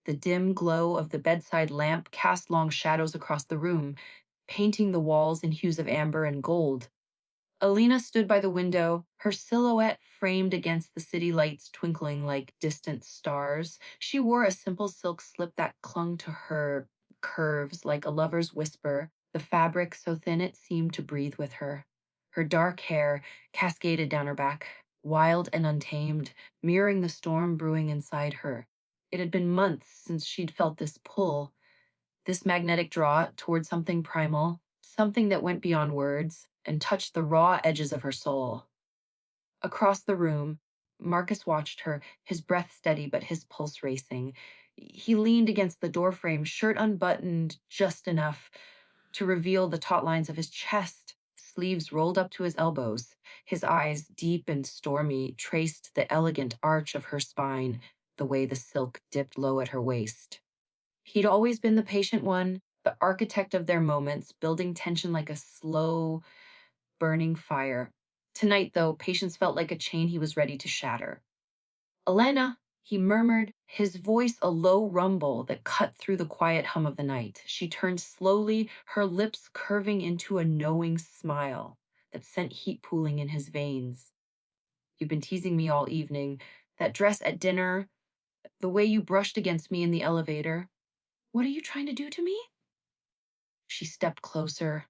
The dim glow of the bedside lamp cast long shadows across the room, painting the walls in hues of amber and gold. Alina stood by the window, her silhouette framed against the city lights twinkling like distant stars. She wore a simple silk slip that clung to her curves like a lover's whisper, the fabric so thin it seemed to breathe with her. Her dark hair cascaded down her back, wild and untamed, mirroring the storm brewing inside her. It had been months since she'd felt this pull, this magnetic draw toward something primal, something that went beyond words and touched the raw edges of her soul. Across the room, Marcus watched her, his breath steady but his pulse racing. He leaned against the doorframe, shirt unbuttoned just enough to reveal the taut lines of his chest, sleeves rolled up to his elbows. His eyes, deep and stormy, traced the elegant arch of her spine, the way the silk dipped low at her waist. He'd always been the patient one, the architect of their moments, building tension like a slow, burning fire. Tonight, though, patience felt like a chain he was ready to shatter. "Elena," he murmured, his voice a low rumble that cut through the quiet hum of the night. She turned slowly, her lips curving into a knowing smile that sent heat pooling in his veins. "You've been teasing me all evening. That dress at dinner, the way you brushed against me in the elevator. What are you trying to do to me?" She stepped closer,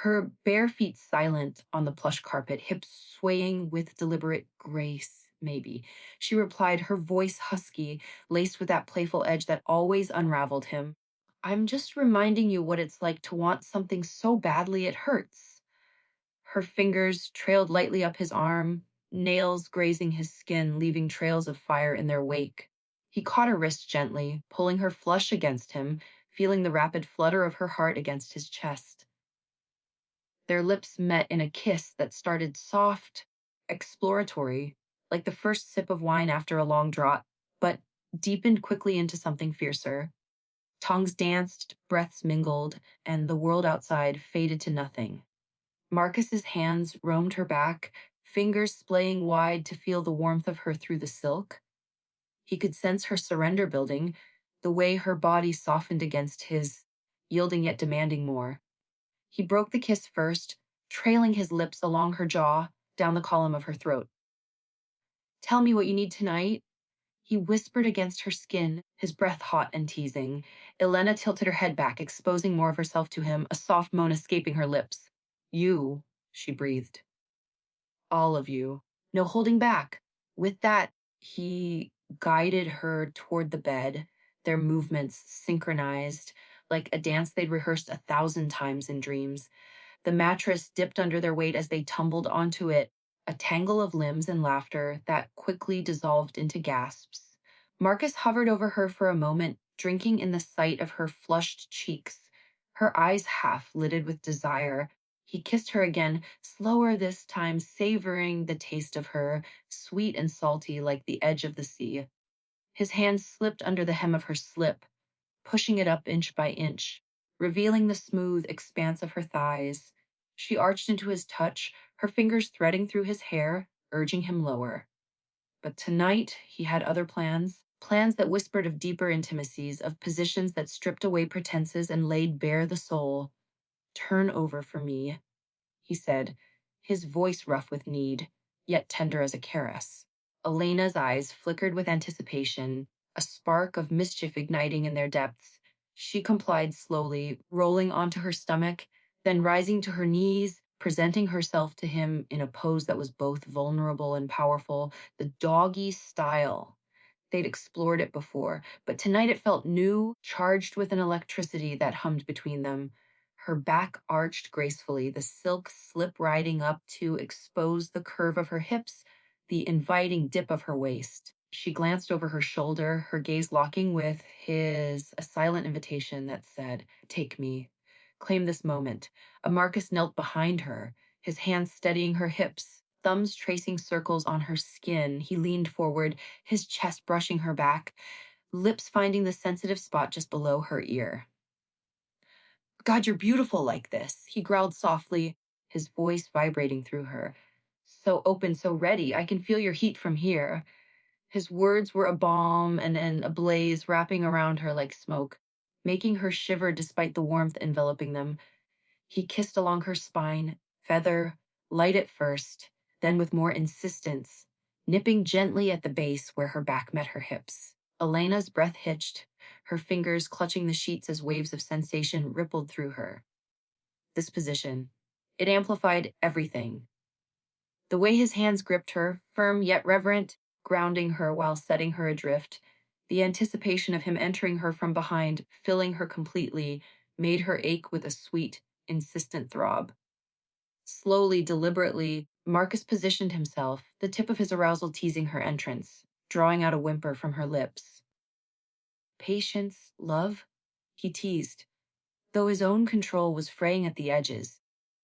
her bare feet silent on the plush carpet, hips swaying with deliberate grace, maybe. She replied, her voice husky, laced with that playful edge that always unraveled him. "I'm just reminding you what it's like to want something so badly it hurts." Her fingers trailed lightly up his arm, nails grazing his skin, leaving trails of fire in their wake. He caught her wrist gently, pulling her flush against him, feeling the rapid flutter of her heart against his chest. Their lips met in a kiss that started soft, exploratory, like the first sip of wine after a long draught, but deepened quickly into something fiercer. Tongues danced, breaths mingled, and the world outside faded to nothing. Marcus's hands roamed her back, fingers splaying wide to feel the warmth of her through the silk. He could sense her surrender building, the way her body softened against his, yielding yet demanding more. He broke the kiss first, trailing his lips along her jaw, down the column of her throat. "Tell me what you need tonight," he whispered against her skin, his breath hot and teasing. Elena tilted her head back, exposing more of herself to him, a soft moan escaping her lips. "You," she breathed. "All of you. No holding back." With that, he guided her toward the bed, their movements synchronized, like a dance they'd rehearsed 1,000 times in dreams. The mattress dipped under their weight as they tumbled onto it, a tangle of limbs and laughter that quickly dissolved into gasps. Marcus hovered over her for a moment, drinking in the sight of her flushed cheeks, her eyes half lidded with desire. He kissed her again, slower this time, savoring the taste of her, sweet and salty like the edge of the sea. His hand slipped under the hem of her slip, pushing it up inch by inch, revealing the smooth expanse of her thighs. She arched into his touch, her fingers threading through his hair, urging him lower. But tonight he had other plans, plans that whispered of deeper intimacies, of positions that stripped away pretenses and laid bare the soul. "Turn over for me," he said, his voice rough with need, yet tender as a caress. Elena's eyes flickered with anticipation, a spark of mischief igniting in their depths. She complied slowly, rolling onto her stomach, then rising to her knees, presenting herself to him in a pose that was both vulnerable and powerful, the doggy style. They'd explored it before, but tonight it felt new, charged with an electricity that hummed between them. Her back arched gracefully, the silk slip riding up to expose the curve of her hips, the inviting dip of her waist. She glanced over her shoulder, her gaze locking with his, a silent invitation that said, "Take me. Claim this moment." Marcus knelt behind her, his hands steadying her hips, thumbs tracing circles on her skin. He leaned forward, his chest brushing her back, lips finding the sensitive spot just below her ear. "God, you're beautiful like this," he growled softly, his voice vibrating through her. "So open, so ready. I can feel your heat from here." His words were a balm and a blaze wrapping around her like smoke, making her shiver despite the warmth enveloping them. He kissed along her spine, feather, light at first, then with more insistence, nipping gently at the base where her back met her hips. Elena's breath hitched, her fingers clutching the sheets as waves of sensation rippled through her. This position, it amplified everything. The way his hands gripped her, firm yet reverent, grounding her while setting her adrift, the anticipation of him entering her from behind, filling her completely, made her ache with a sweet, insistent throb. Slowly, deliberately, Marcus positioned himself, the tip of his arousal teasing her entrance, drawing out a whimper from her lips. Patience, love? He teased, though his own control was fraying at the edges.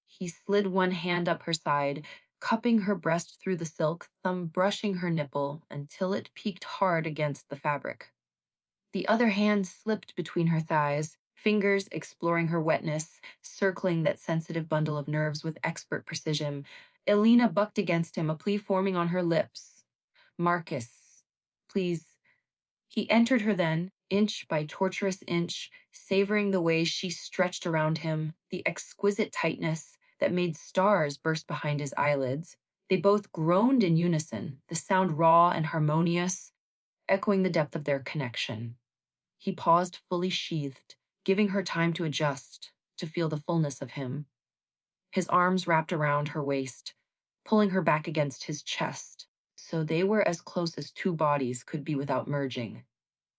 He slid one hand up her side, cupping her breast through the silk, thumb brushing her nipple until it peeked hard against the fabric. The other hand slipped between her thighs, fingers exploring her wetness, circling that sensitive bundle of nerves with expert precision. Elena bucked against him, a plea forming on her lips. Marcus, please. He entered her then, inch by torturous inch, savoring the way she stretched around him, the exquisite tightness that made stars burst behind his eyelids. They both groaned in unison, the sound raw and harmonious, echoing the depth of their connection. He paused fully sheathed, giving her time to adjust, to feel the fullness of him. His arms wrapped around her waist, pulling her back against his chest, so they were as close as two bodies could be without merging.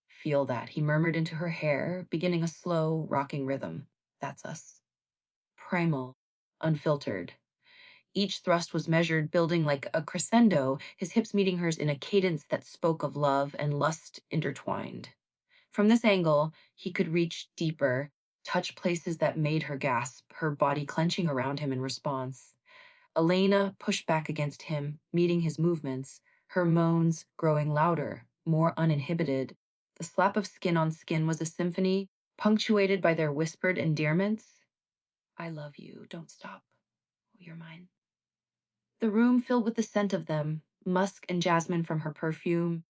Feel that, he murmured into her hair, beginning a slow, rocking rhythm. That's us. Primal, unfiltered. Each thrust was measured, building like a crescendo, his hips meeting hers in a cadence that spoke of love and lust intertwined. From this angle, he could reach deeper, touch places that made her gasp, her body clenching around him in response. Elena pushed back against him, meeting his movements, her moans growing louder, more uninhibited. The slap of skin on skin was a symphony, punctuated by their whispered endearments. I love you, don't stop. Oh, you're mine. The room filled with the scent of them, musk and jasmine from her perfume,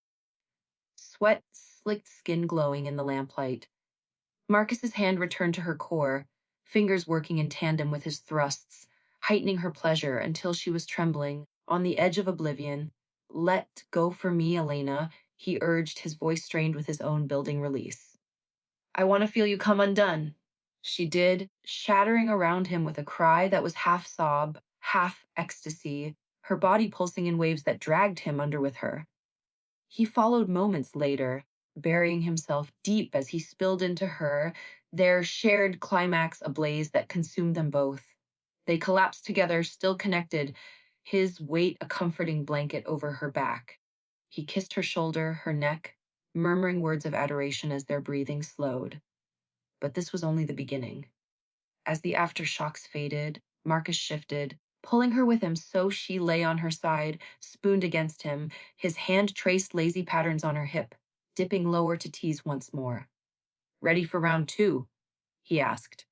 sweat slicked skin glowing in the lamplight. Marcus's hand returned to her core, fingers working in tandem with his thrusts, heightening her pleasure until she was trembling, on the edge of oblivion. Let go for me, Elena, he urged, his voice strained with his own building release. I want to feel you come undone. She did, shattering around him with a cry that was half sob, half ecstasy, her body pulsing in waves that dragged him under with her. He followed moments later, burying himself deep as he spilled into her, their shared climax a blaze that consumed them both. They collapsed together, still connected, his weight a comforting blanket over her back. He kissed her shoulder, her neck, murmuring words of adoration as their breathing slowed. But this was only the beginning. As the aftershocks faded, Marcus shifted, pulling her with him so she lay on her side, spooned against him, his hand traced lazy patterns on her hip, dipping lower to tease once more. Ready for round two? He asked,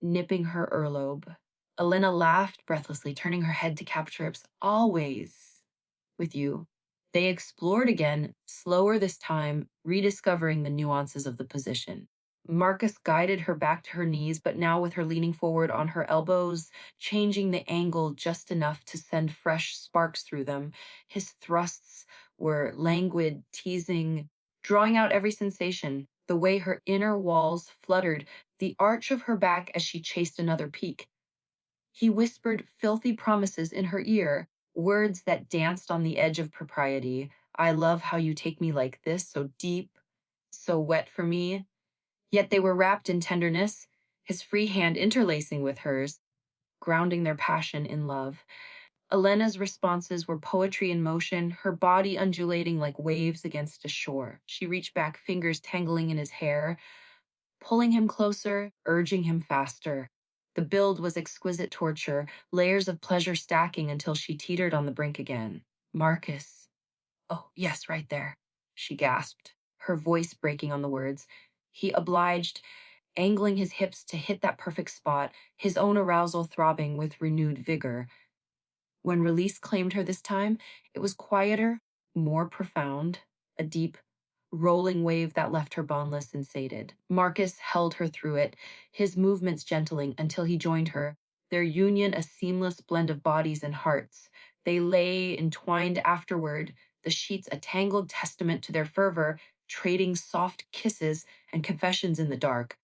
nipping her earlobe. Elena laughed breathlessly, turning her head to capture Ip's. Always. With you. They explored again, slower this time, rediscovering the nuances of the position. Marcus guided her back to her knees, but now with her leaning forward on her elbows, changing the angle just enough to send fresh sparks through them. His thrusts were languid, teasing, drawing out every sensation, the way her inner walls fluttered, the arch of her back as she chased another peak. He whispered filthy promises in her ear, words that danced on the edge of propriety. I love how you take me like this, so deep, so wet for me. Yet they were wrapped in tenderness, his free hand interlacing with hers, grounding their passion in love. Elena's responses were poetry in motion, her body undulating like waves against a shore. She reached back, fingers tangling in his hair, pulling him closer, urging him faster. The build was exquisite torture, layers of pleasure stacking until she teetered on the brink again. Marcus. Oh, yes, right there, she gasped, her voice breaking on the words. He obliged, angling his hips to hit that perfect spot, his own arousal throbbing with renewed vigor. When release claimed her this time, it was quieter, more profound. a deep, rolling wave that left her bondless and sated. Marcus held her through it, his movements gentling until he joined her, their union a seamless blend of bodies and hearts. They lay entwined afterward, the sheets a tangled testament to their fervor, trading soft kisses and confessions in the dark.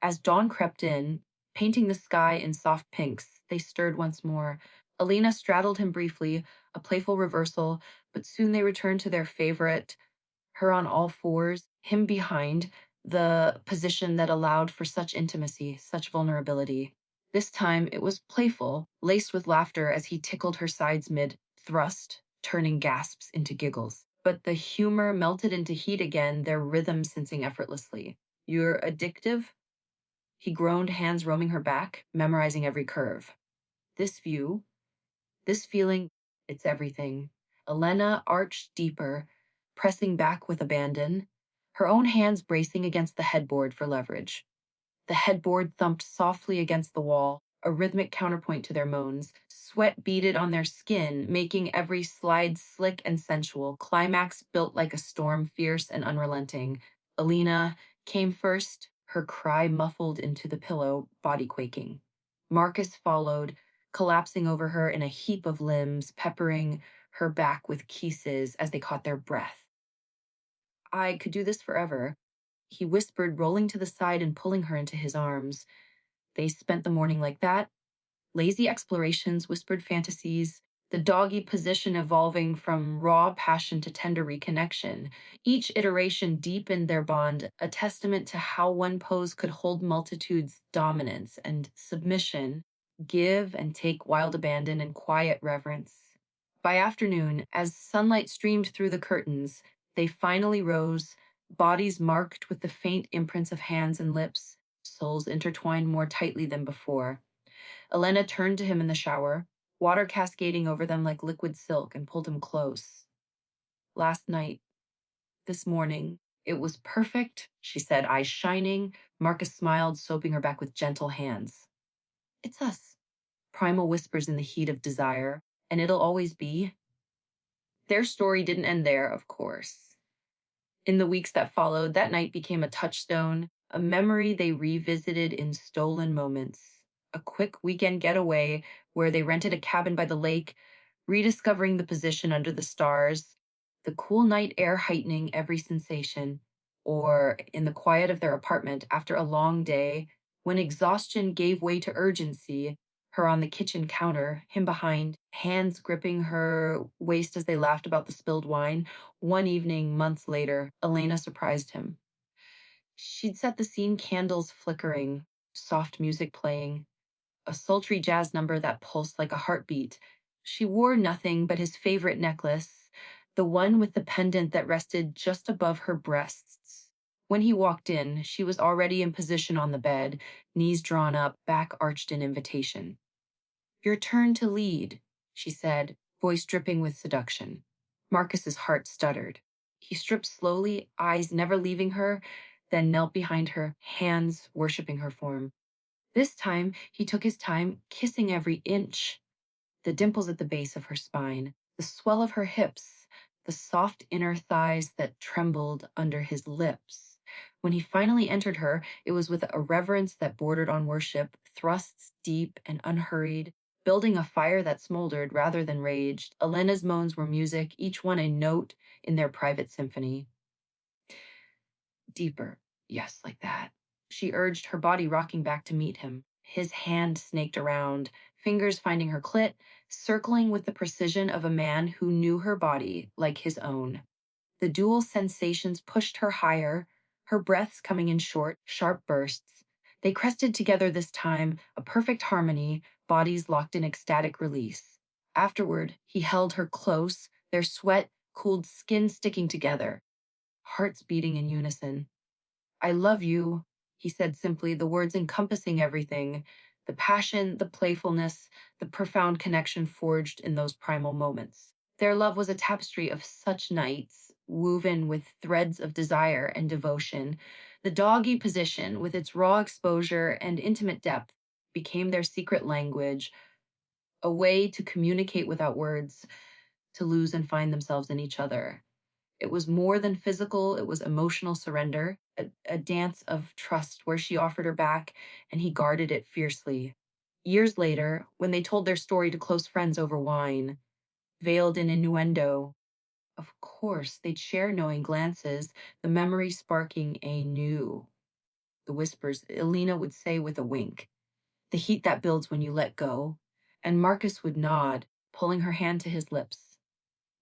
As dawn crept in, painting the sky in soft pinks, they stirred once more. Alina straddled him briefly, a playful reversal, but soon they returned to their favorite, her on all fours, him behind, the position that allowed for such intimacy, such vulnerability. This time it was playful, laced with laughter as he tickled her sides mid thrust, turning gasps into giggles. But the humor melted into heat again, their rhythm sensing effortlessly. You're addictive? He groaned, hands roaming her back, memorizing every curve. This view, this feeling, it's everything. Elena arched deeper, pressing back with abandon, her own hands bracing against the headboard for leverage. The headboard thumped softly against the wall, a rhythmic counterpoint to their moans. Sweat beaded on their skin, making every slide slick and sensual. Climax built like a storm, fierce and unrelenting. Alina came first, her cry muffled into the pillow, body quaking. Marcus followed, collapsing over her in a heap of limbs, peppering her back with kisses as they caught their breath. I could do this forever, he whispered, rolling to the side and pulling her into his arms. They spent the morning like that. Lazy explorations, whispered fantasies, the doggy position evolving from raw passion to tender reconnection. Each iteration deepened their bond, a testament to how one pose could hold multitudes' dominance and submission, give and take wild abandon and quiet reverence. By afternoon, as sunlight streamed through the curtains, they finally rose, bodies marked with the faint imprints of hands and lips, souls intertwined more tightly than before. Elena turned to him in the shower, water cascading over them like liquid silk, and pulled him close. Last night, this morning, it was perfect, she said, eyes shining. Marcus smiled, soaping her back with gentle hands. It's us, primal whispers in the heat of desire, and it'll always be. Their story didn't end there, of course. In the weeks that followed, that night became a touchstone, a memory they revisited in stolen moments. A quick weekend getaway where they rented a cabin by the lake, rediscovering the position under the stars, the cool night air heightening every sensation, or in the quiet of their apartment after a long day, when exhaustion gave way to urgency, her on the kitchen counter, him behind, hands gripping her waist as they laughed about the spilled wine. One evening, months later, Elena surprised him. She'd set the scene, candles flickering, soft music playing, a sultry jazz number that pulsed like a heartbeat. She wore nothing but his favorite necklace, the one with the pendant that rested just above her breasts. When he walked in, she was already in position on the bed, knees drawn up, back arched in invitation. Your turn to lead, she said, voice dripping with seduction. Marcus's heart stuttered. He stripped slowly, eyes never leaving her, then knelt behind her, hands worshiping her form. This time, he took his time, kissing every inch, the dimples at the base of her spine, the swell of her hips, the soft inner thighs that trembled under his lips. When he finally entered her, it was with a reverence that bordered on worship, thrusts deep and unhurried, building a fire that smoldered rather than raged. Elena's moans were music, each one a note in their private symphony. Deeper, yes, like that, she urged, her body rocking back to meet him. His hand snaked around, fingers finding her clit, circling with the precision of a man who knew her body like his own. The dual sensations pushed her higher, her breaths coming in short, sharp bursts. They crested together this time, a perfect harmony, bodies locked in ecstatic release. Afterward, he held her close, their sweat cooled skin sticking together, hearts beating in unison. I love you, he said simply, the words encompassing everything, the passion, the playfulness, the profound connection forged in those primal moments. Their love was a tapestry of such nights, woven with threads of desire and devotion. The doggy position, with its raw exposure and intimate depth, became their secret language, a way to communicate without words, to lose and find themselves in each other. It was more than physical, it was emotional surrender, a dance of trust where she offered her back and he guarded it fiercely. Years later, when they told their story to close friends over wine, veiled in innuendo, of course, they'd share knowing glances, the memory sparking anew. The whispers Elena would say with a wink, the heat that builds when you let go, and Marcus would nod, pulling her hand to his lips.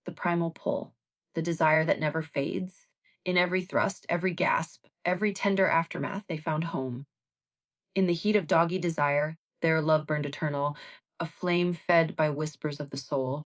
The primal pull, the desire that never fades. In every thrust, every gasp, every tender aftermath, they found home. In the heat of doggy desire, their love burned eternal, a flame fed by whispers of the soul.